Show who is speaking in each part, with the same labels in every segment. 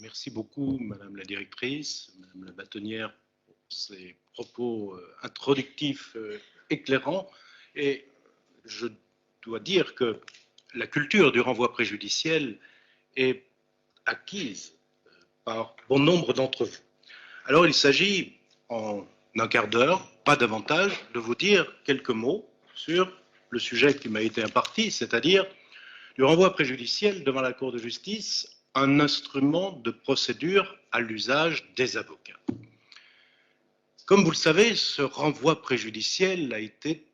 Speaker 1: Merci beaucoup, Madame la directrice, Madame la bâtonnière, pour ces propos introductifs éclairants. Et je dois dire que la culture du renvoi préjudiciel est acquise par bon nombre d'entre vous. Alors, il s'agit, en un quart d'heure, pas davantage, de vous dire quelques mots sur le sujet qui m'a été imparti, c'est-à-dire du renvoi préjudiciel devant la Cour de justice, un instrument de procédure à l'usage des avocats. Comme vous le savez, ce renvoi préjudiciel a été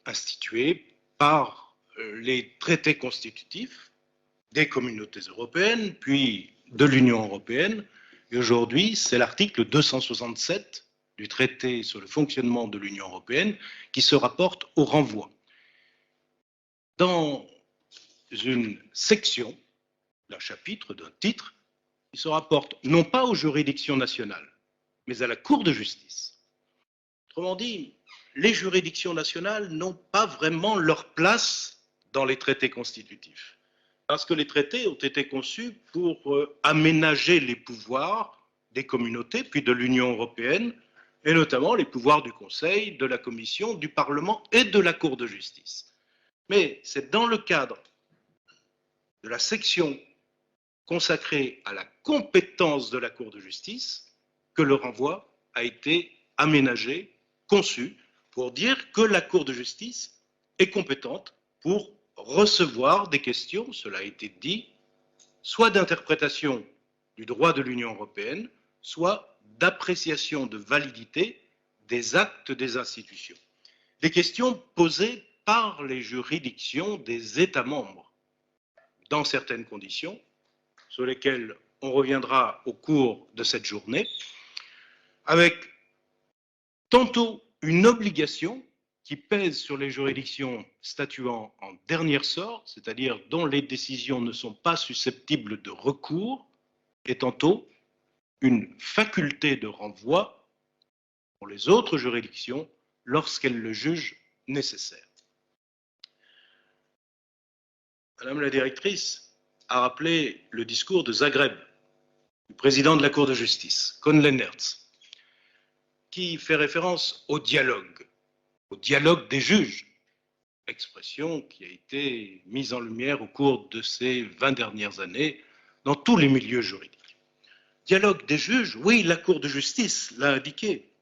Speaker 1: institué par les traités constitutifs des communautés européennes, puis de l'Union européenne, et aujourd'hui, c'est l'article 267 du traité sur le fonctionnement de l'Union européenne qui se rapporte au renvoi. Dans une section d'un chapitre, d'un titre, il se rapporte non pas aux juridictions nationales, mais à la Cour de justice. Autrement dit, les juridictions nationales n'ont pas vraiment leur place dans les traités constitutifs, parce que les traités ont été conçus pour aménager les pouvoirs des communautés, puis de l'Union européenne, et notamment les pouvoirs du Conseil, de la Commission, du Parlement et de la Cour de justice. Mais c'est dans le cadre de la section consacrée à la compétence de la Cour de justice que le renvoi a été aménagé, conçu, pour dire que la Cour de justice est compétente pour recevoir des questions, cela a été dit, soit d'interprétation du droit de l'Union européenne, soit d'appréciation de validité des actes des institutions. Les questions posées par les juridictions des États membres, dans certaines conditions, sur lesquelles on reviendra au cours de cette journée, avec tantôt une obligation qui pèse sur les juridictions statuant en dernier sort, c'est-à-dire dont les décisions ne sont pas susceptibles de recours, et tantôt une faculté de renvoi pour les autres juridictions lorsqu'elles le jugent nécessaire. Madame la directrice a rappelé le discours de Zagreb, du président de la Cour de justice, Kohn Lennertz, qui fait référence au dialogue des juges, expression qui a été mise en lumière au cours de ces 20 dernières années dans tous les milieux juridiques. Dialogue des juges, oui, la Cour de justice l'a indiqué.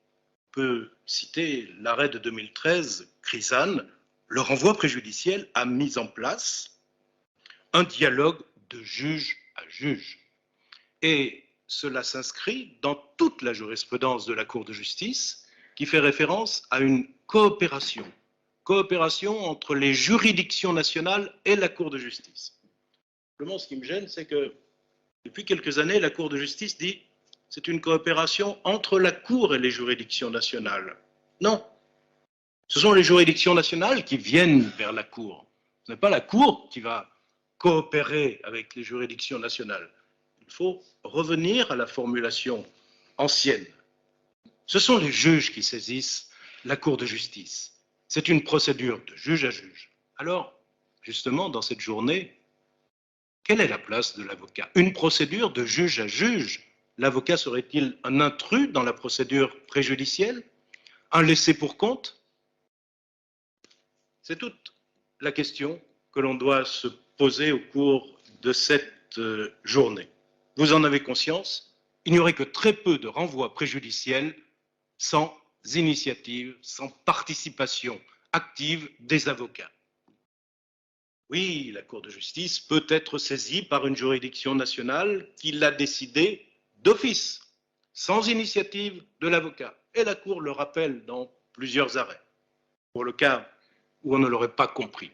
Speaker 1: On peut citer l'arrêt de 2013, Crisan, le renvoi préjudiciel a mis en place un dialogue de juge à juge. Et cela s'inscrit dans toute la jurisprudence de la Cour de justice qui fait référence à une coopération entre les juridictions nationales et la Cour de justice. Simplement, ce qui me gêne, c'est que depuis quelques années, la Cour de justice dit c'est une coopération entre la Cour et les juridictions nationales. Non, ce sont les juridictions nationales qui viennent vers la Cour. Ce n'est pas la Cour qui va coopérer avec les juridictions nationales. Il faut revenir à la formulation ancienne. Ce sont les juges qui saisissent la Cour de justice. C'est une procédure de juge à juge. Alors, justement, dans cette journée, quelle est la place de l'avocat? Une procédure de juge à juge. L'avocat serait-il un intrus dans la procédure préjudicielle? Un laissé pour compte? C'est toute la question que l'on doit se poser au cours de cette journée. Vous en avez conscience, il n'y aurait que très peu de renvois préjudiciels sans initiative, sans participation active des avocats. Oui, la Cour de justice peut être saisie par une juridiction nationale qui l'a décidé d'office, sans initiative de l'avocat. Et la Cour le rappelle dans plusieurs arrêts, pour le cas où on ne l'aurait pas compris.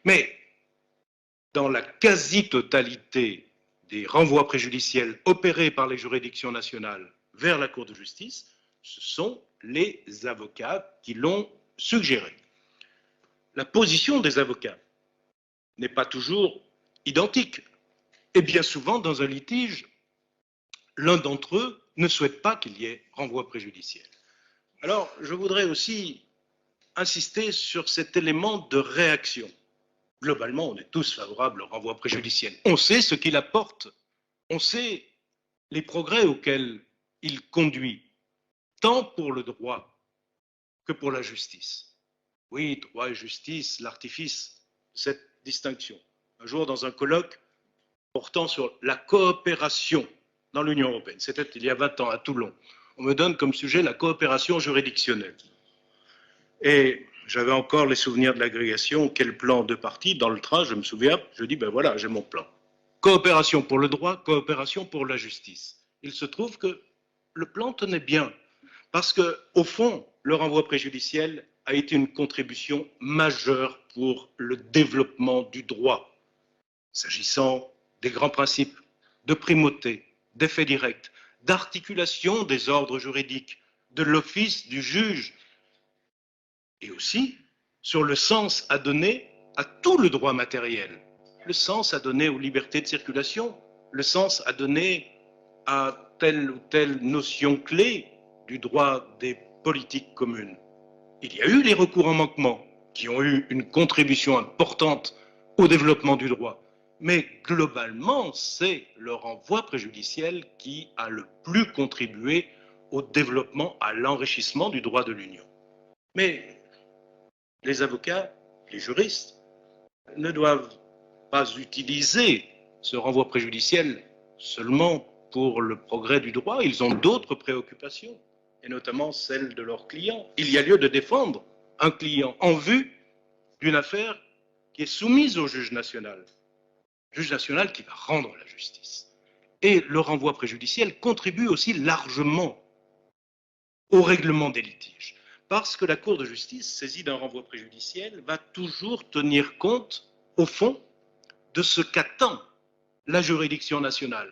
Speaker 1: Mais dans la quasi-totalité des renvois préjudiciels opérés par les juridictions nationales vers la Cour de justice, ce sont les avocats qui l'ont suggéré. La position des avocats n'est pas toujours identique. Et bien souvent, dans un litige, l'un d'entre eux ne souhaite pas qu'il y ait renvoi préjudiciel. Alors, je voudrais aussi insister sur cet élément de réaction. Globalement, on est tous favorables au renvoi préjudiciel. On sait ce qu'il apporte, on sait les progrès auxquels il conduit, tant pour le droit que pour la justice. Oui, droit et justice, l'artifice de cette distinction. Un jour, dans un colloque portant sur la coopération dans l'Union européenne, c'était il y a 20 ans à Toulon, on me donne comme sujet la coopération juridictionnelle. Et j'avais encore les souvenirs de l'agrégation, quel plan de parti, dans le train, je me souviens, je dis, ben voilà, j'ai mon plan. Coopération pour le droit, coopération pour la justice. Il se trouve que le plan tenait bien, parce que, au fond, le renvoi préjudiciel a été une contribution majeure pour le développement du droit, s'agissant des grands principes de primauté, d'effet direct, d'articulation des ordres juridiques, de l'office du juge, et aussi sur le sens à donner à tout le droit matériel, le sens à donner aux libertés de circulation, le sens à donner à telle ou telle notion clé du droit des politiques communes. Il y a eu les recours en manquement qui ont eu une contribution importante au développement du droit. Mais globalement, c'est le renvoi préjudiciel qui a le plus contribué au développement, à l'enrichissement du droit de l'Union. Mais les avocats, les juristes, ne doivent pas utiliser ce renvoi préjudiciel seulement pour le progrès du droit. Ils ont d'autres préoccupations, et notamment celles de leurs clients. Il y a lieu de défendre un client en vue d'une affaire qui est soumise au juge national qui va rendre la justice. Et le renvoi préjudiciel contribue aussi largement au règlement des litiges, parce que la Cour de justice, saisie d'un renvoi préjudiciel, va toujours tenir compte, au fond, de ce qu'attend la juridiction nationale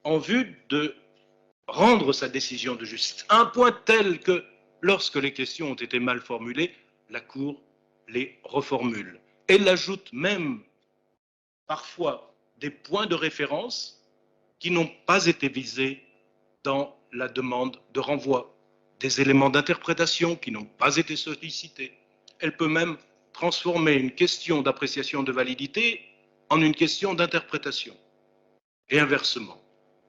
Speaker 1: en vue de rendre sa décision de justice, à un point tel que, lorsque les questions ont été mal formulées, la Cour les reformule. Elle ajoute même parfois des points de référence qui n'ont pas été visés dans la demande de renvoi, des éléments d'interprétation qui n'ont pas été sollicités. Elle peut même transformer une question d'appréciation de validité en une question d'interprétation. Et inversement,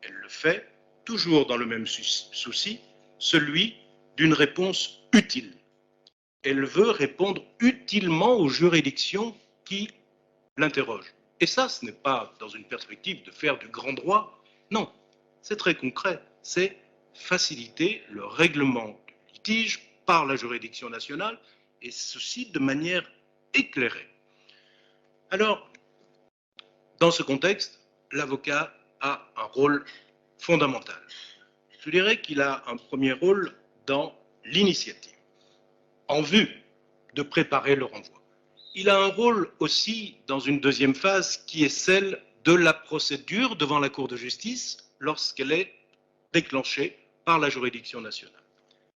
Speaker 1: elle le fait toujours dans le même souci, celui d'une réponse utile. Elle veut répondre utilement aux juridictions qui l'interrogent. Et ça, ce n'est pas dans une perspective de faire du grand droit, non, c'est très concret, c'est faciliter le règlement du litige par la juridiction nationale, et ceci de manière éclairée. Alors, dans ce contexte, l'avocat a un rôle fondamental. Je dirais qu'il a un premier rôle dans l'initiative, en vue de préparer le renvoi. Il a un rôle aussi dans une deuxième phase qui est celle de la procédure devant la Cour de justice lorsqu'elle est déclenchée par la juridiction nationale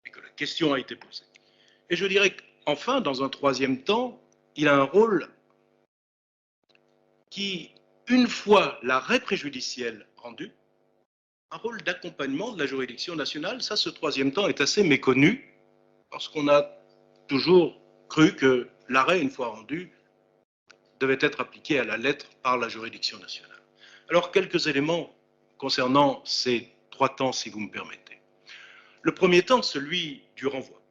Speaker 1: et que la question a été posée. Et je dirais qu'enfin, dans un troisième temps, il a un rôle qui, une fois l'arrêt préjudiciel rendu, un rôle d'accompagnement de la juridiction nationale. Ça, ce troisième temps est assez méconnu parce qu'on a toujours cru que l'arrêt, une fois rendu, devait être appliqué à la lettre par la juridiction nationale. Alors, quelques éléments concernant ces trois temps, si vous me permettez. Le premier temps, celui du renvoi.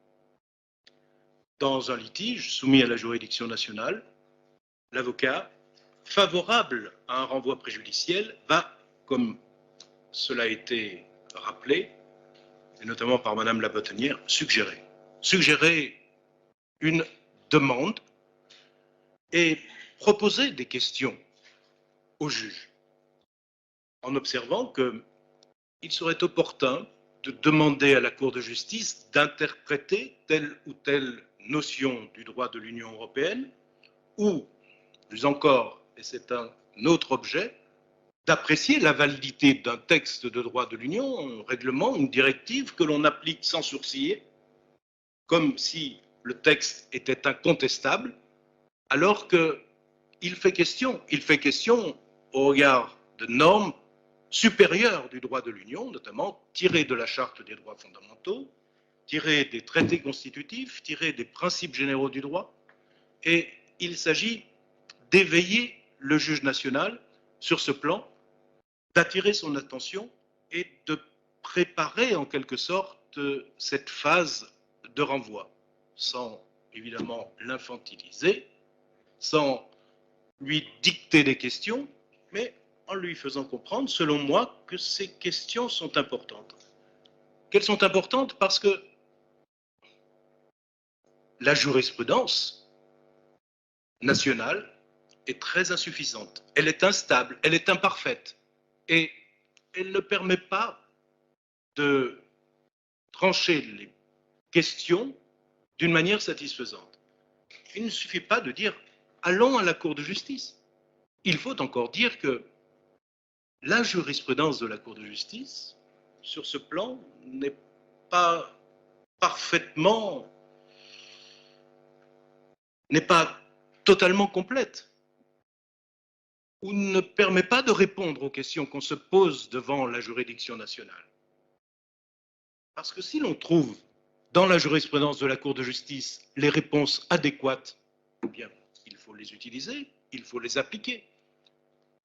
Speaker 1: Dans un litige soumis à la juridiction nationale, l'avocat, favorable à un renvoi préjudiciel, va, comme cela a été rappelé, et notamment par Madame la bâtonnière, suggérer une demande et proposer des questions au juge, en observant qu'il serait opportun de demander à la Cour de justice d'interpréter telle ou telle notion du droit de l'Union européenne, ou, plus encore, et c'est un autre objet, d'apprécier la validité d'un texte de droit de l'Union, un règlement, une directive que l'on applique sans sourciller, comme si le texte était incontestable, alors qu'il fait question au regard de normes supérieures du droit de l'Union, notamment tirées de la Charte des droits fondamentaux, tirées des traités constitutifs, tirées des principes généraux du droit, et il s'agit d'éveiller le juge national sur ce plan, d'attirer son attention est de préparer en quelque sorte cette phase de renvoi, sans évidemment l'infantiliser, sans lui dicter des questions, mais en lui faisant comprendre, selon moi, que ces questions sont importantes. Qu'elles sont importantes parce que la jurisprudence nationale est très insuffisante. Elle est instable, elle est imparfaite et elle ne permet pas de trancher les questions d'une manière satisfaisante. Il ne suffit pas de dire allons à la Cour de justice. Il faut encore dire que la jurisprudence de la Cour de justice, sur ce plan, n'est pas parfaitement, n'est pas totalement complète, ou ne permet pas de répondre aux questions qu'on se pose devant la juridiction nationale. Parce que si l'on trouve dans la jurisprudence de la Cour de justice les réponses adéquates, eh bien, il faut les utiliser, il faut les appliquer.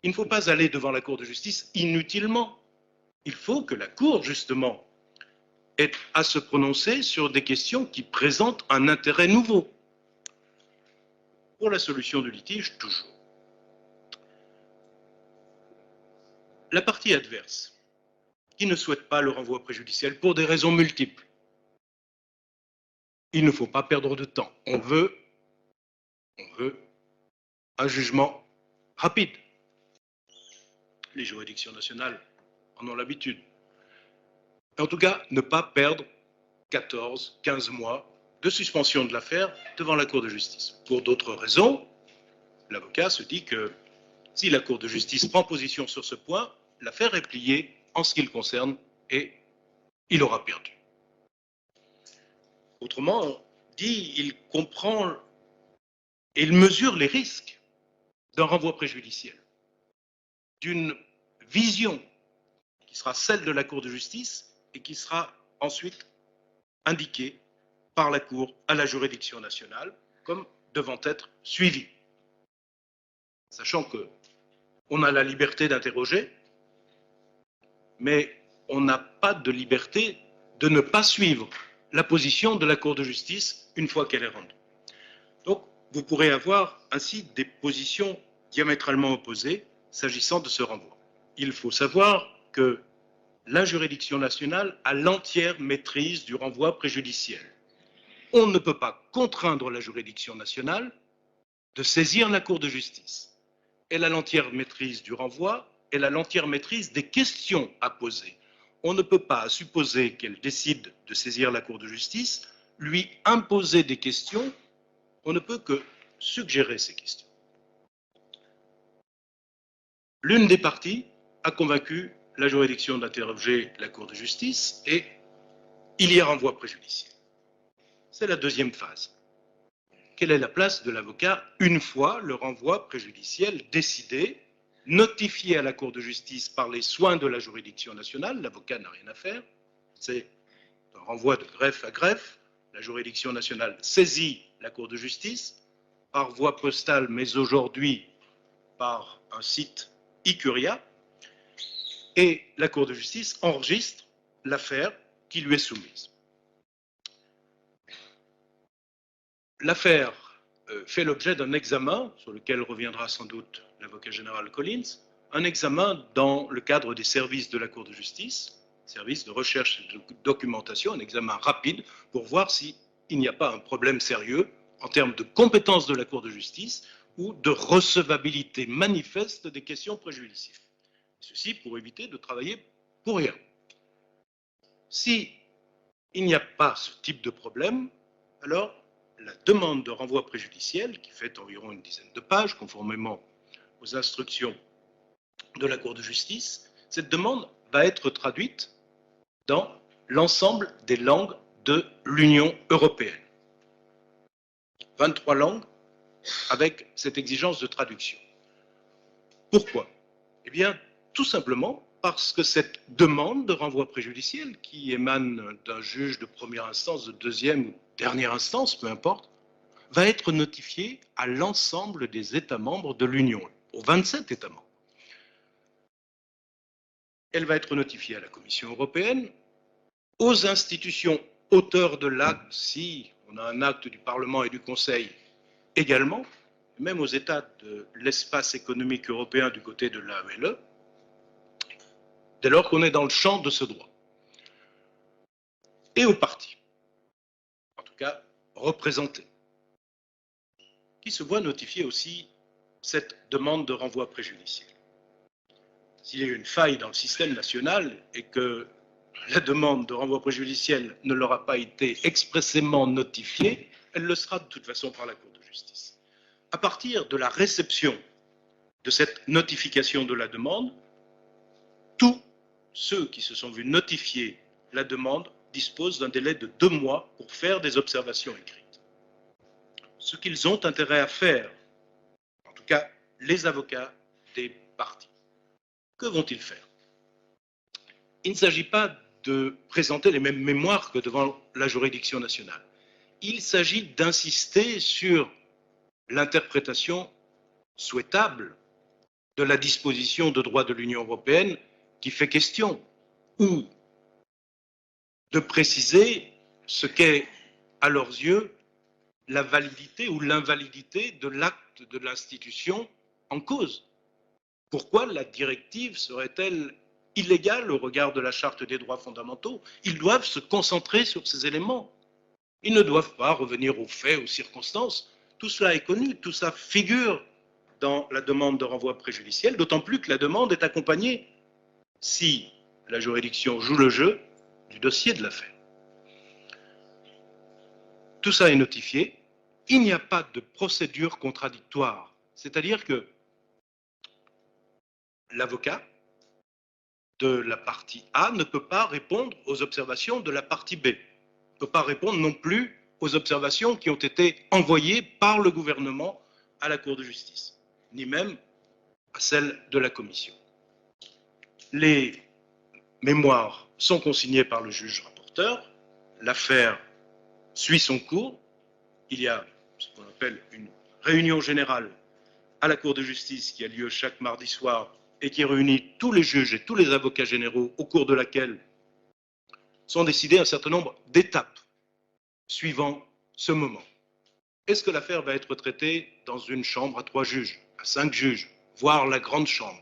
Speaker 1: Il ne faut pas aller devant la Cour de justice inutilement. Il faut que la Cour, justement, ait à se prononcer sur des questions qui présentent un intérêt nouveau. Pour la solution du litige, toujours. La partie adverse, qui ne souhaite pas le renvoi préjudiciel pour des raisons multiples, il ne faut pas perdre de temps. On veut un jugement rapide. Les juridictions nationales en ont l'habitude. En tout cas, ne pas perdre 14, 15 mois de suspension de l'affaire devant la Cour de justice. Pour d'autres raisons, l'avocat se dit que si la Cour de justice prend position sur ce point, l'affaire est pliée en ce qui le concerne et il aura perdu. Autrement dit, il comprend et il mesure les risques d'un renvoi préjudiciel, d'une vision qui sera celle de la Cour de justice et qui sera ensuite indiquée par la Cour à la juridiction nationale comme devant être suivie. Sachant qu'on a la liberté d'interroger, mais on n'a pas de liberté de ne pas suivre la position de la Cour de justice une fois qu'elle est rendue. Donc, vous pourrez avoir ainsi des positions diamétralement opposées s'agissant de ce renvoi. Il faut savoir que la juridiction nationale a l'entière maîtrise du renvoi préjudiciel. On ne peut pas contraindre la juridiction nationale de saisir la Cour de justice. Elle a l'entière maîtrise du renvoi, elle a l'entière maîtrise des questions à poser. On ne peut pas supposer qu'elle décide de saisir la Cour de justice, lui imposer des questions, on ne peut que suggérer ces questions. L'une des parties a convaincu la juridiction d'interroger la Cour de justice et il y a renvoi préjudiciel. C'est la deuxième phase. Quelle est la place de l'avocat une fois le renvoi préjudiciel décidé, notifié à la Cour de justice par les soins de la juridiction nationale? L'avocat n'a rien à faire. C'est un renvoi de greffe à greffe. La juridiction nationale saisit la Cour de justice par voie postale, mais aujourd'hui par un site e-Curia, et la Cour de justice enregistre l'affaire qui lui est soumise. L'affaire fait l'objet d'un examen sur lequel reviendra sans doute l'avocat général Collins, un examen dans le cadre des services de la Cour de justice, services de recherche et de documentation, un examen rapide pour voir s'il n'y a pas un problème sérieux en termes de compétence de la Cour de justice ou de recevabilité manifeste des questions préjudicielles. Ceci pour éviter de travailler pour rien. Si il n'y a pas ce type de problème, alors la demande de renvoi préjudiciel, qui fait environ une dizaine de pages, conformément aux instructions de la Cour de justice, cette demande va être traduite dans l'ensemble des langues de l'Union européenne. 23 langues avec cette exigence de traduction. Pourquoi? Eh bien, tout simplement parce que cette demande de renvoi préjudiciel, qui émane d'un juge de première instance, de deuxième ou dernière instance, peu importe, va être notifiée à l'ensemble des États membres de l'Union, aux 27 États membres. elle va être notifiée à la Commission européenne, aux institutions auteurs de l'acte, si on a un acte du Parlement et du Conseil également, même aux États de l'espace économique européen du côté de l'AELE, dès lors qu'on est dans le champ de ce droit. Et aux partis, en tout cas représentés, qui se voient notifier aussi cette demande de renvoi préjudiciel. S'il y a une faille dans le système national et que la demande de renvoi préjudiciel ne leur a pas été expressément notifiée, elle le sera de toute façon par la Cour de justice. À partir de la réception de cette notification de la demande, tous ceux qui se sont vus notifier la demande disposent d'un délai de 2 mois pour faire des observations écrites. Ce qu'ils ont intérêt à faire, en tout cas les avocats des parties. Que vont-ils faire? Il ne s'agit pas de présenter les mêmes mémoires que devant la juridiction nationale. Il s'agit d'insister sur l'interprétation souhaitable de la disposition de droit de l'Union européenne qui fait question, ou de préciser ce qu'est, à leurs yeux, la validité ou l'invalidité de l'acte de l'institution en cause. Pourquoi la directive serait-elle illégale au regard de la Charte des droits fondamentaux? Ils doivent se concentrer sur ces éléments. Ils ne doivent pas revenir aux faits, aux circonstances. Tout cela est connu, tout ça figure dans la demande de renvoi préjudiciel, d'autant plus que la demande est accompagnée, si la juridiction joue le jeu, du dossier de l'affaire. Tout ça est notifié. Il n'y a pas de procédure contradictoire, c'est-à-dire que l'avocat de la partie A ne peut pas répondre aux observations de la partie B, ne peut pas répondre non plus aux observations qui ont été envoyées par le gouvernement à la Cour de justice, ni même à celles de la Commission. Les mémoires sont consignées par le juge rapporteur, l'affaire suit son cours, il y a ce qu'on appelle une réunion générale à la Cour de justice qui a lieu chaque mardi soir et qui réunit tous les juges et tous les avocats généraux, au cours de laquelle sont décidées un certain nombre d'étapes suivant ce moment. Est-ce que l'affaire va être traitée dans une chambre à 3 juges, à 5 juges, voire la grande chambre?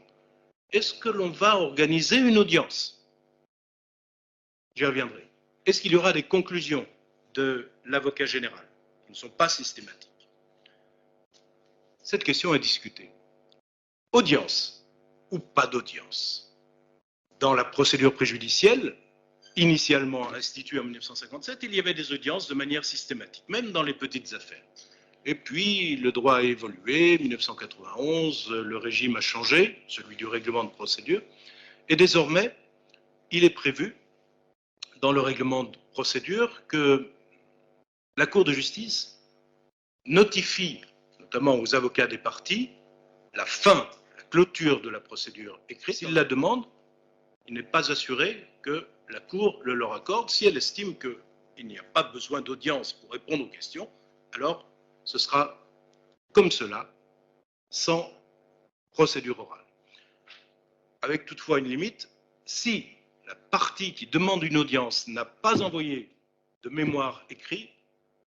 Speaker 1: Est-ce que l'on va organiser une audience? J'y reviendrai. Est-ce qu'il y aura des conclusions de l'avocat général qui ne sont pas systématiques? Cette question est discutée. Audience ou pas d'audience? Dans la procédure préjudicielle, initialement instituée en 1957, il y avait des audiences de manière systématique, même dans les petites affaires. Et puis, le droit a évolué, 1991, le régime a changé, celui du règlement de procédure, et désormais, il est prévu, dans le règlement de procédure, que la Cour de justice notifie, notamment aux avocats des parties, la fin, la clôture de la procédure écrite. S'ils la demandent, il n'est pas assuré que la Cour le leur accorde. Si elle estime qu'il n'y a pas besoin d'audience pour répondre aux questions, alors ce sera comme cela, sans procédure orale. Avec toutefois une limite, si la partie qui demande une audience n'a pas envoyé de mémoire écrit,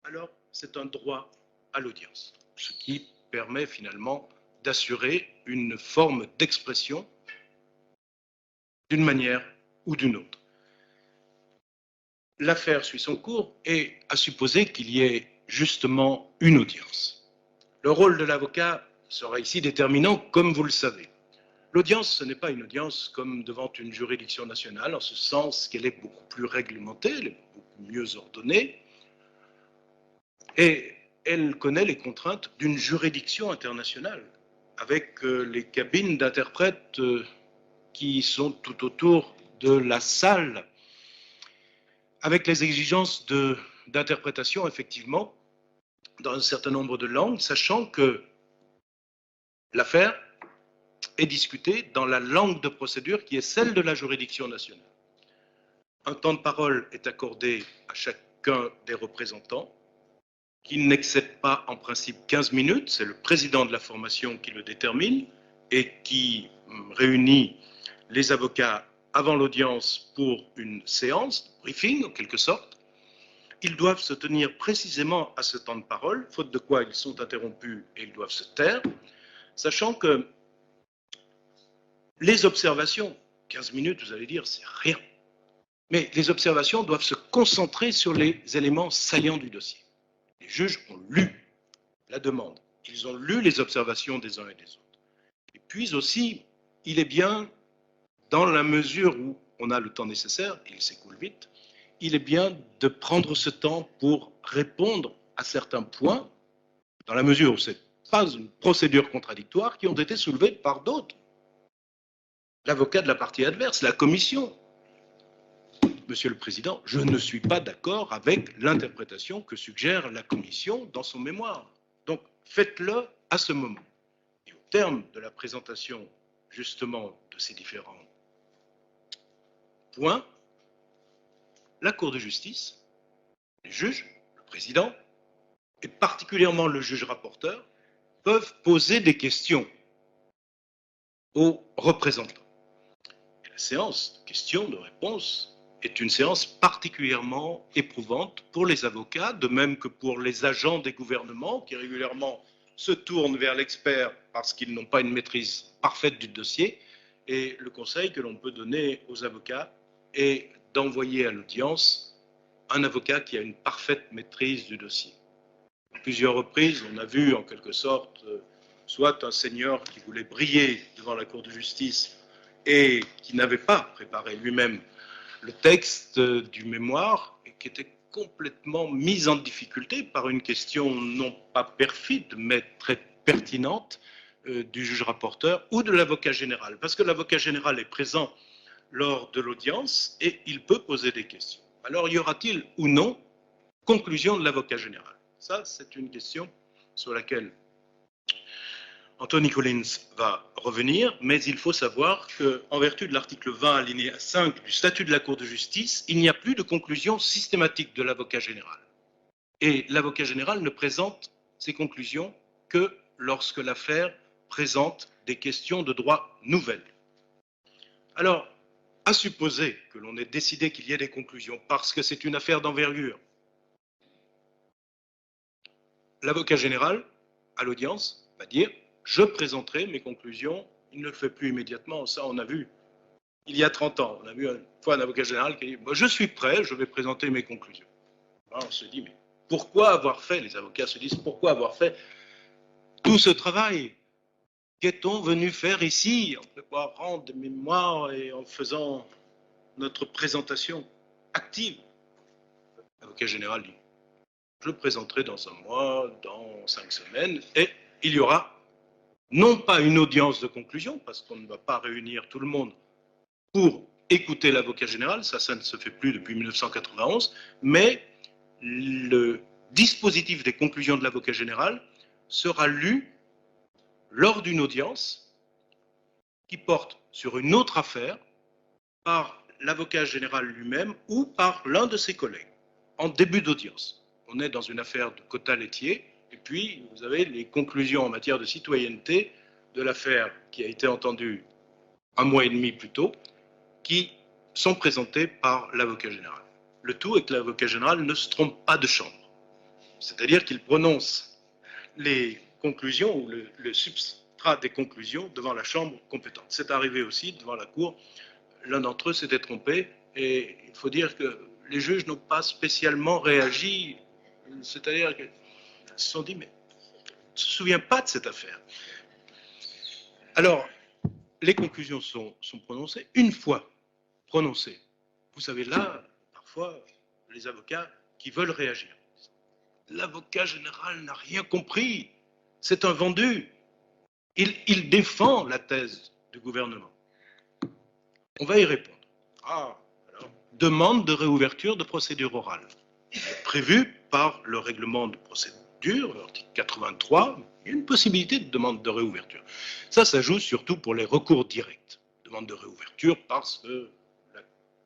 Speaker 1: alors c'est un droit à l'audience, ce qui permet finalement d'assurer une forme d'expression d'une manière ou d'une autre. L'affaire suit son cours et à supposer qu'il y ait justement une audience. Le rôle de l'avocat sera ici déterminant, comme vous le savez. L'audience, ce n'est pas une audience comme devant une juridiction nationale, en ce sens qu'elle est beaucoup plus réglementée, elle est beaucoup mieux ordonnée, et elle connaît les contraintes d'une juridiction internationale, avec les cabines d'interprètes qui sont tout autour de la salle, avec les exigences d'interprétation, effectivement, dans un certain nombre de langues, sachant que l'affaire est discutée dans la langue de procédure qui est celle de la juridiction nationale. Un temps de parole est accordé à chacun des représentants, qui n'excède pas en principe 15 minutes, c'est le président de la formation qui le détermine et qui réunit les avocats avant l'audience pour une séance, briefing en quelque sorte. Ils doivent se tenir précisément à ce temps de parole, faute de quoi ils sont interrompus et ils doivent se taire, sachant que les observations, 15 minutes, vous allez dire, c'est rien. Mais les observations doivent se concentrer sur les éléments saillants du dossier. Les juges ont lu la demande, ils ont lu les observations des uns et des autres. Et puis aussi, il est bien, dans la mesure où on a le temps nécessaire, il s'écoule vite, il est bien de prendre ce temps pour répondre à certains points, dans la mesure où ce n'est pas une procédure contradictoire, qui ont été soulevés par d'autres. L'avocat de la partie adverse, la commission. Monsieur le Président, je ne suis pas d'accord avec l'interprétation que suggère la commission dans son mémoire. Donc, faites-le à ce moment. Et au terme de la présentation, justement, de ces différents points, la Cour de justice, les juges, le Président, et particulièrement le juge rapporteur, peuvent poser des questions aux représentants. Et la séance de questions, de réponses, est une séance particulièrement éprouvante pour les avocats, de même que pour les agents des gouvernements qui régulièrement se tournent vers l'expert parce qu'ils n'ont pas une maîtrise parfaite du dossier. Et le conseil que l'on peut donner aux avocats est d'envoyer à l'audience un avocat qui a une parfaite maîtrise du dossier. À plusieurs reprises, on a vu en quelque sorte soit un seigneur qui voulait briller devant la Cour de justice et qui n'avait pas préparé lui-même le texte du mémoire et qui était complètement mis en difficulté par une question non pas perfide, mais très pertinente du juge rapporteur ou de l'avocat général. Parce que l'avocat général est présent lors de l'audience et il peut poser des questions. Alors, y aura-t-il ou non conclusion de l'avocat général? Ça, c'est une question sur laquelle Anthony Collins va revenir, mais il faut savoir qu'en vertu de l'article 20, alinéa 5 du statut de la Cour de justice, il n'y a plus de conclusion systématique de l'avocat général. Et l'avocat général ne présente ses conclusions que lorsque l'affaire présente des questions de droit nouvelles. Alors, à supposer que l'on ait décidé qu'il y ait des conclusions parce que c'est une affaire d'envergure, l'avocat général, à l'audience, va dire « je présenterai mes conclusions ». Il ne le fait plus immédiatement, ça on a vu il y a 30 ans. On a vu une fois un avocat général qui a dit « je suis prêt, je vais présenter mes conclusions ». Alors on se dit « mais pourquoi avoir fait ?» Les avocats se disent « pourquoi avoir fait tout ce travail? Qu'est-on venu faire ici en préparant des mémoires et en faisant notre présentation active ?» L'avocat général dit « je présenterai dans un mois, dans 5 semaines, et il y aura non pas une audience de conclusion, parce qu'on ne va pas réunir tout le monde pour écouter l'avocat général, ça ne se fait plus depuis 1991, mais le dispositif des conclusions de l'avocat général sera lu lors d'une audience qui porte sur une autre affaire par l'avocat général lui-même ou par l'un de ses collègues en début d'audience. On est dans une affaire de quota laitier, et puis vous avez les conclusions en matière de citoyenneté de l'affaire qui a été entendue un mois et demi plus tôt, qui sont présentées par l'avocat général. Le tout est que l'avocat général ne se trompe pas de chambre, c'est-à-dire qu'il prononce les conclusions ou le substrat des conclusions devant la chambre compétente. C'est arrivé aussi devant la Cour, l'un d'entre eux s'était trompé, et il faut dire que les juges n'ont pas spécialement réagi, c'est-à-dire qu'ils se sont dit, mais on ne se souvient pas de cette affaire. Alors, les conclusions sont prononcées. Une fois prononcées, vous savez là, parfois, les avocats qui veulent réagir. L'avocat général n'a rien compris, c'est un vendu. Il défend la thèse du gouvernement. On va y répondre. Alors, demande de réouverture de procédure orale. Prévue par le règlement de procédure, l'article 83, il y a une possibilité de demande de réouverture. Ça joue surtout pour les recours directs. Demande de réouverture parce que la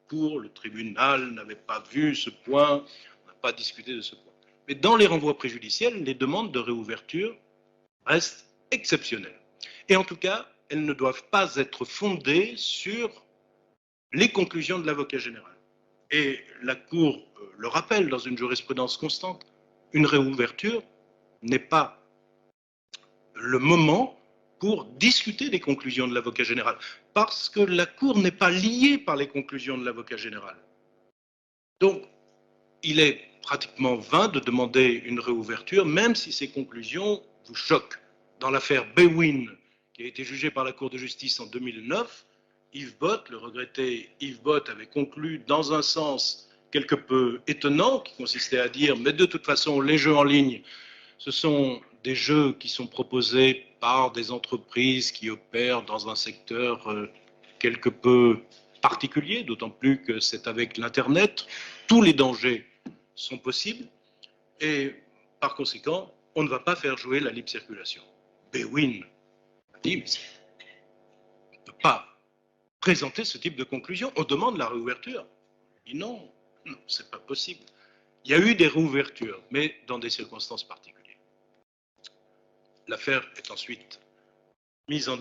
Speaker 1: Cour, le tribunal n'avait pas vu ce point, on n'a pas discuté de ce point. Mais dans les renvois préjudiciels, les demandes de réouverture restent exceptionnelles. Et en tout cas, elles ne doivent pas être fondées sur les conclusions de l'avocat général. Et la Cour le rappelle dans une jurisprudence constante, une réouverture n'est pas le moment pour discuter des conclusions de l'avocat général, parce que la Cour n'est pas liée par les conclusions de l'avocat général. Donc, il est pratiquement vain de demander une réouverture, même si ces conclusions vous choquent. Dans l'affaire Bewin, qui a été jugée par la Cour de justice en 2009, Yves Bott, le regretté Yves Bott, avait conclu dans un sens quelque peu étonnant, qui consistait à dire, mais de toute façon, les jeux en ligne, ce sont des jeux qui sont proposés par des entreprises qui opèrent dans un secteur quelque peu particulier, d'autant plus que c'est avec l'Internet, tous les dangers sont possibles, et par conséquent, on ne va pas faire jouer la libre circulation. Bewin a dit, mais on ne peut pas présenter ce type de conclusion, on demande la réouverture. Il dit non, non, c'est pas possible. Il y a eu des réouvertures, mais dans des circonstances particulières. L'affaire est ensuite mise en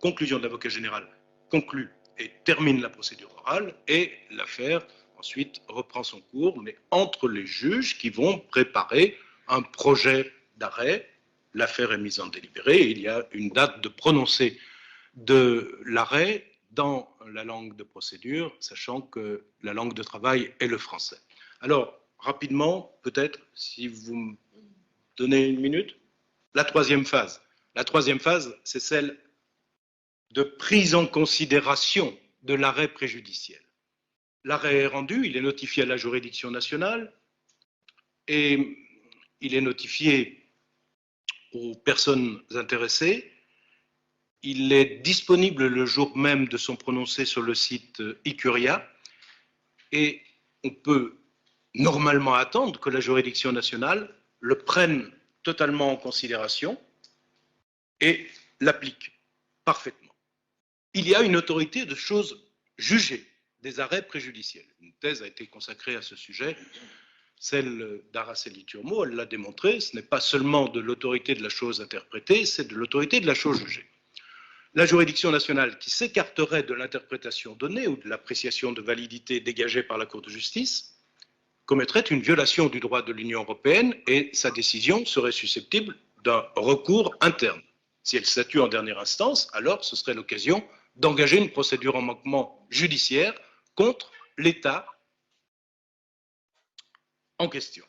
Speaker 1: conclusion de l'avocat général, conclut et termine la procédure orale, et l'affaire ensuite reprend son cours, mais entre les juges qui vont préparer un projet d'arrêt. L'affaire est mise en délibéré et il y a une date de prononcé de l'arrêt dans la langue de procédure, sachant que la langue de travail est le français. Alors, rapidement, peut-être, si vous me donnez une minute, la troisième phase. La troisième phase, c'est celle de prise en considération de l'arrêt préjudiciel. L'arrêt est rendu, il est notifié à la juridiction nationale et il est notifié aux personnes intéressées. Il est disponible le jour même de son prononcé sur le site Icuria et on peut normalement attendre que la juridiction nationale le prenne totalement en considération et l'applique parfaitement. Il y a une autorité de choses jugées, des arrêts préjudiciels. Une thèse a été consacrée à ce sujet, celle d'Araceli Turmot, elle l'a démontré, ce n'est pas seulement de l'autorité de la chose interprétée, c'est de l'autorité de la chose jugée. La juridiction nationale qui s'écarterait de l'interprétation donnée ou de l'appréciation de validité dégagée par la Cour de justice commettrait une violation du droit de l'Union européenne et sa décision serait susceptible d'un recours interne. Si elle statue en dernière instance, alors ce serait l'occasion d'engager une procédure en manquement judiciaire contre l'État en question.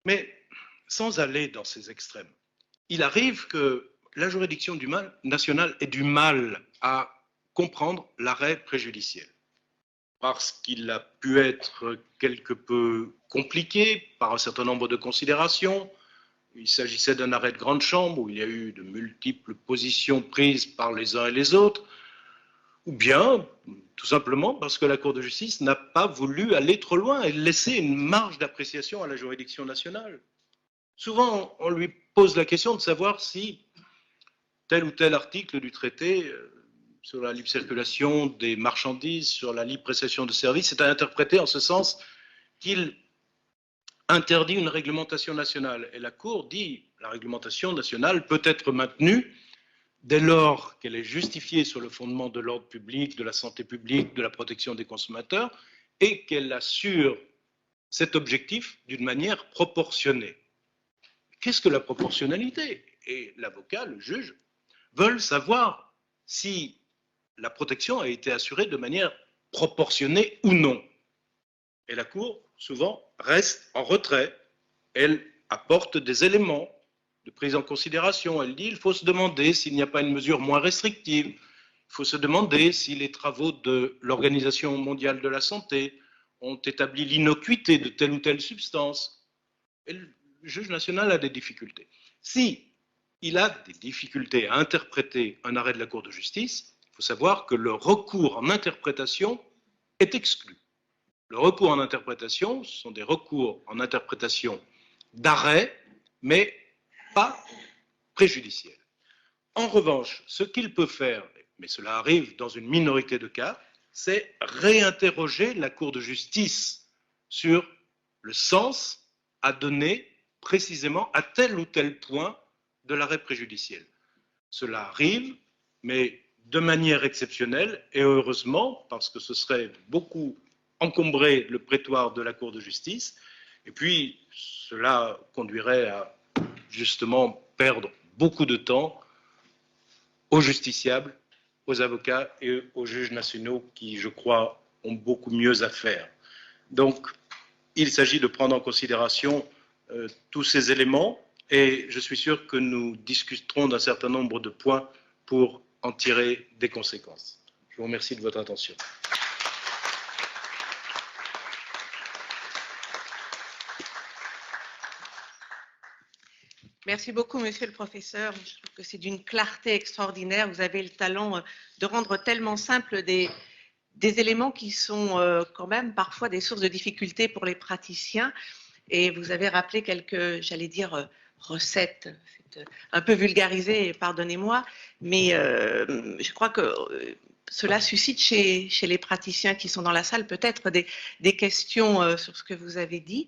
Speaker 1: Mais sans aller dans ces extrêmes, il arrive que la juridiction nationale ait du mal à comprendre l'arrêt préjudiciel, parce qu'il a pu être quelque peu compliqué par un certain nombre de considérations. Il s'agissait d'un arrêt de grande chambre où il y a eu de multiples positions prises par les uns et les autres, ou bien tout simplement parce que la Cour de justice n'a pas voulu aller trop loin et laisser une marge d'appréciation à la juridiction nationale. Souvent, on lui pose la question de savoir si tel ou tel article du traité sur la libre circulation des marchandises, sur la libre prestation de services, est à interpréter en ce sens qu'il interdit une réglementation nationale. Et la Cour dit que la réglementation nationale peut être maintenue dès lors qu'elle est justifiée sur le fondement de l'ordre public, de la santé publique, de la protection des consommateurs, et qu'elle assure cet objectif d'une manière proportionnée. Qu'est-ce que la proportionnalité? Et l'avocat, le juge, veulent savoir si la protection a été assurée de manière proportionnée ou non. Et la Cour, souvent, reste en retrait. Elle apporte des éléments de prise en considération. Elle dit qu'il faut se demander s'il n'y a pas une mesure moins restrictive. Il faut se demander si les travaux de l'Organisation mondiale de la santé ont établi l'innocuité de telle ou telle substance. Et le juge national a des difficultés. Si il a des difficultés à interpréter un arrêt de la Cour de justice, il faut savoir que le recours en interprétation est exclu. Le recours en interprétation, ce sont des recours en interprétation d'arrêt, mais pas préjudiciels. En revanche, ce qu'il peut faire, mais cela arrive dans une minorité de cas, c'est réinterroger la Cour de justice sur le sens à donner précisément à tel ou tel point de l'arrêt préjudiciel. Cela arrive, mais de manière exceptionnelle, et heureusement, parce que ce serait beaucoup encombrer le prétoire de la Cour de justice, et puis cela conduirait à justement perdre beaucoup de temps aux justiciables, aux avocats et aux juges nationaux qui, je crois, ont beaucoup mieux à faire. Donc, il s'agit de prendre en considération tous ces éléments et je suis sûr que nous discuterons d'un certain nombre de points pour en tirer des conséquences. Je vous remercie de votre attention.
Speaker 2: Merci beaucoup, monsieur le professeur. Je trouve que c'est d'une clarté extraordinaire. Vous avez le talent de rendre tellement simple des éléments qui sont quand même parfois des sources de difficultés pour les praticiens. Et vous avez rappelé quelques, j'allais dire, recettes. C'est un peu vulgarisé, pardonnez-moi, mais je crois que cela suscite chez les praticiens qui sont dans la salle peut-être des questions sur ce que vous avez dit.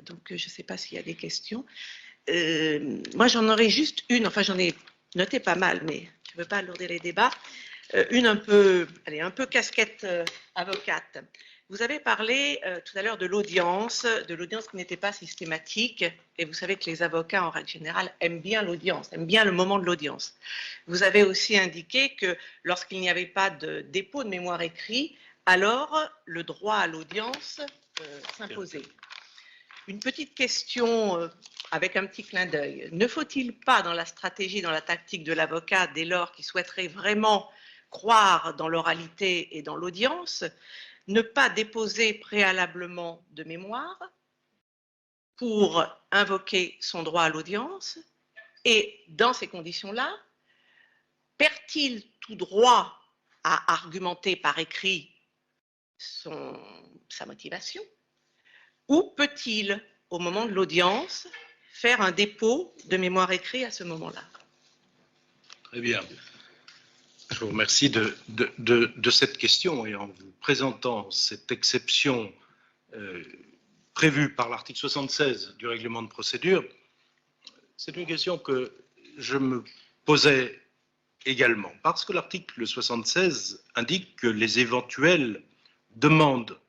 Speaker 2: Donc, je ne sais pas s'il y a des questions. Moi, j'en aurais juste une, enfin j'en ai noté pas mal, mais je ne veux pas alourdir les débats. Une un peu casquette avocate. Vous avez parlé tout à l'heure de l'audience qui n'était pas systématique, et vous savez que les avocats, en règle générale, aiment bien l'audience, aiment bien le moment de l'audience. Vous avez aussi indiqué que lorsqu'il n'y avait pas de dépôt de mémoire écrit, alors le droit à l'audience s'imposait. Une petite question avec un petit clin d'œil. Ne faut-il pas, dans la stratégie, dans la tactique de l'avocat, dès lors qu'il souhaiterait vraiment croire dans l'oralité et dans l'audience, ne pas déposer préalablement de mémoire pour invoquer son droit à l'audience? Et dans ces conditions-là, perd-il tout droit à argumenter par écrit sa motivation? Ou peut-il, au moment de l'audience, faire un dépôt de mémoire écrit à ce moment-là?
Speaker 1: Très bien. Je vous remercie de cette question et en vous présentant cette exception prévue par l'article 76 du règlement de procédure, c'est une question que je me posais également, parce que l'article 76 indique que les éventuelles demandes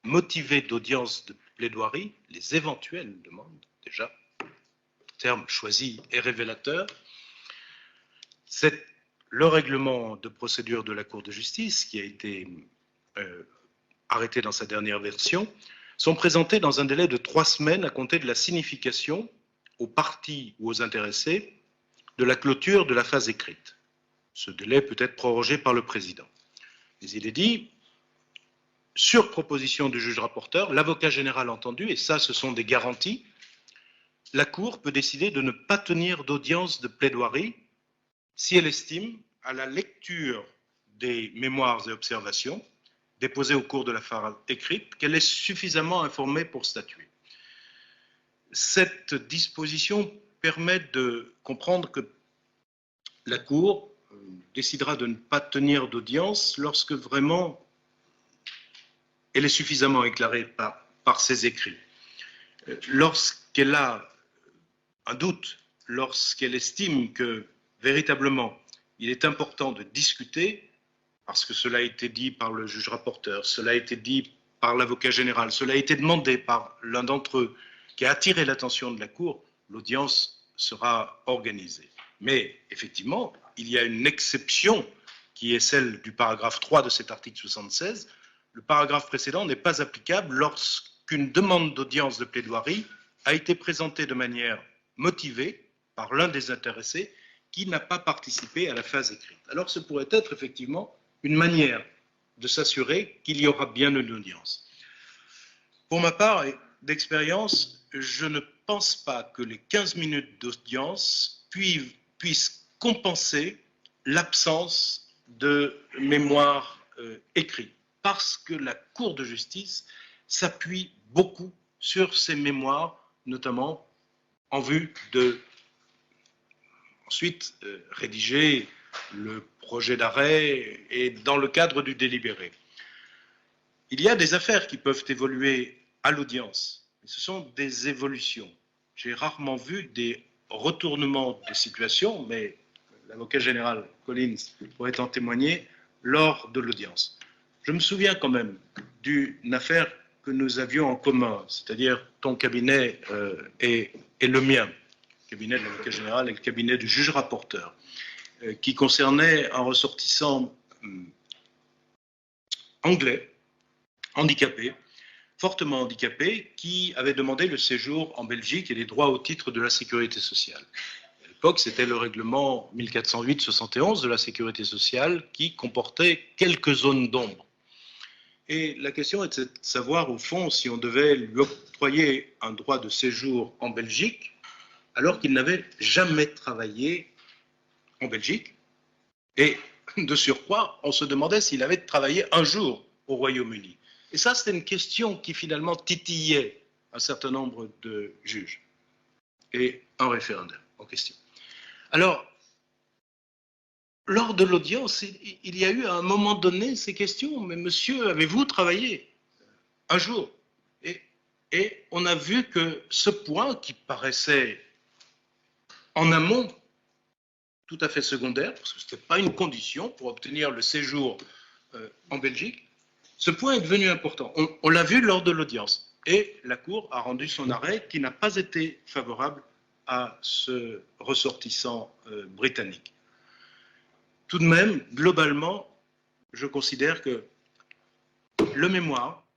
Speaker 1: motivées d'audience de plaidoirie, les éventuelles demandes, déjà, terme choisi et révélateur, c'est le règlement de procédure de la Cour de justice qui a été arrêté dans sa dernière version, sont présentés dans un délai de 3 semaines à compter de la signification aux parties ou aux intéressés de la clôture de la phase écrite. Ce délai peut être prorogé par le président. Mais il est dit, sur proposition du juge rapporteur, l'avocat général entendu, et ça ce sont des garanties, la Cour peut décider de ne pas tenir d'audience de plaidoirie si elle estime, à la lecture des mémoires et observations déposées au cours de la phase écrite, qu'elle est suffisamment informée pour statuer. Cette disposition permet de comprendre que la Cour décidera de ne pas tenir d'audience lorsque vraiment elle est suffisamment éclairée par ses écrits. Lorsqu'elle a un doute, lorsqu'elle estime que véritablement il est important de discuter, parce que cela a été dit par le juge rapporteur, cela a été dit par l'avocat général, cela a été demandé par l'un d'entre eux qui a attiré l'attention de la Cour, l'audience sera organisée. Mais effectivement, il y a une exception qui est celle du paragraphe 3 de cet article 76. Le paragraphe précédent n'est pas applicable lorsqu'une demande d'audience de plaidoirie a été présentée de manière motivée par l'un des intéressés qui n'a pas participé à la phase écrite. Alors ce pourrait être effectivement une manière de s'assurer qu'il y aura bien une audience. Pour ma part, d'expérience, je ne pense pas que les 15 minutes d'audience puissent compenser l'absence de mémoire écrite, parce que la Cour de justice s'appuie beaucoup sur ces mémoires, notamment en vue de ensuite rédiger le projet d'arrêt et dans le cadre du délibéré. Il y a des affaires qui peuvent évoluer à l'audience, mais ce sont des évolutions. J'ai rarement vu des retournements de situation, mais l'avocat général Collins pourrait en témoigner, lors de l'audience. Je me souviens quand même d'une affaire que nous avions en commun, c'est-à-dire ton cabinet et le mien, le cabinet de l'avocat général et le cabinet du juge rapporteur, qui concernait un ressortissant anglais, handicapé, fortement handicapé, qui avait demandé le séjour en Belgique et les droits au titre de la sécurité sociale. À l'époque, c'était le règlement 1408-71 de la sécurité sociale qui comportait quelques zones d'ombre. Et la question était de savoir, au fond, si on devait lui octroyer un droit de séjour en Belgique, alors qu'il n'avait jamais travaillé en Belgique. Et de surcroît, on se demandait s'il avait travaillé un jour au Royaume-Uni. Et ça, c'était une question qui finalement titillait un certain nombre de juges et un référendaire en question. Alors, lors de l'audience, il y a eu à un moment donné ces questions. Mais monsieur, avez-vous travaillé un jour? Et on a vu que ce point qui paraissait en amont tout à fait secondaire, parce que ce n'était pas une condition pour obtenir le séjour en Belgique, ce point est devenu important. On l'a vu lors de l'audience. Et la Cour a rendu son arrêt qui n'a pas été favorable à ce ressortissant britannique. Tout de même, globalement, je considère que le mémoire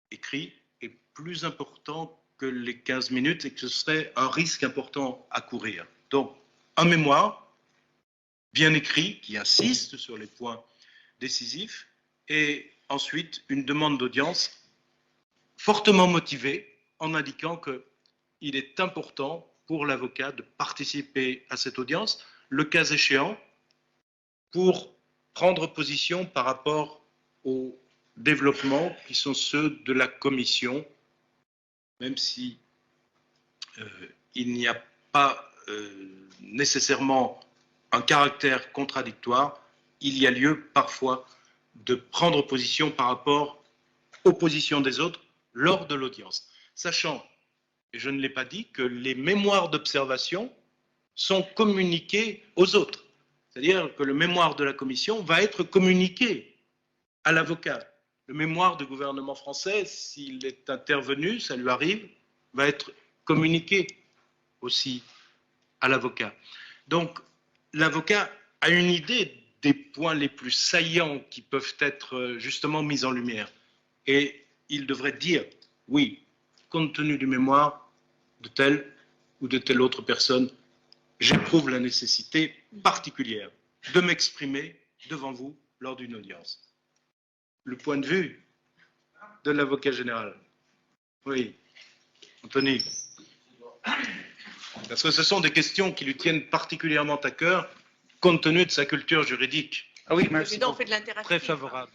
Speaker 1: écrit est plus important que les 15 minutes et que ce serait un risque important à courir. Donc, un mémoire bien écrit qui insiste sur les points décisifs et ensuite une demande d'audience fortement motivée en indiquant qu'il est important pour l'avocat de participer à cette audience, le cas échéant, pour prendre position par rapport aux développements qui sont ceux de la commission, même si il n'y a pas nécessairement un caractère contradictoire, il y a lieu parfois de prendre position par rapport aux positions des autres lors de l'audience, sachant, et je ne l'ai pas dit, que les mémoires d'observation sont communiqués aux autres. C'est-à-dire que le mémoire de la commission va être communiqué à l'avocat. Le mémoire du gouvernement français, s'il est intervenu, ça lui arrive, va être communiqué aussi à l'avocat. Donc, l'avocat a une idée des points les plus saillants qui peuvent être justement mis en lumière. Et il devrait dire, oui, compte tenu du mémoire de telle ou de telle autre personne, j'éprouve la nécessité particulière de m'exprimer devant vous lors d'une audience. Le point de vue de l'avocat général. Oui, Anthony. Parce que ce sont des questions qui lui tiennent particulièrement à cœur, compte tenu de sa culture juridique.
Speaker 3: Ah oui, merci.
Speaker 2: Président, on fait de l'interaction.
Speaker 1: Très favorable.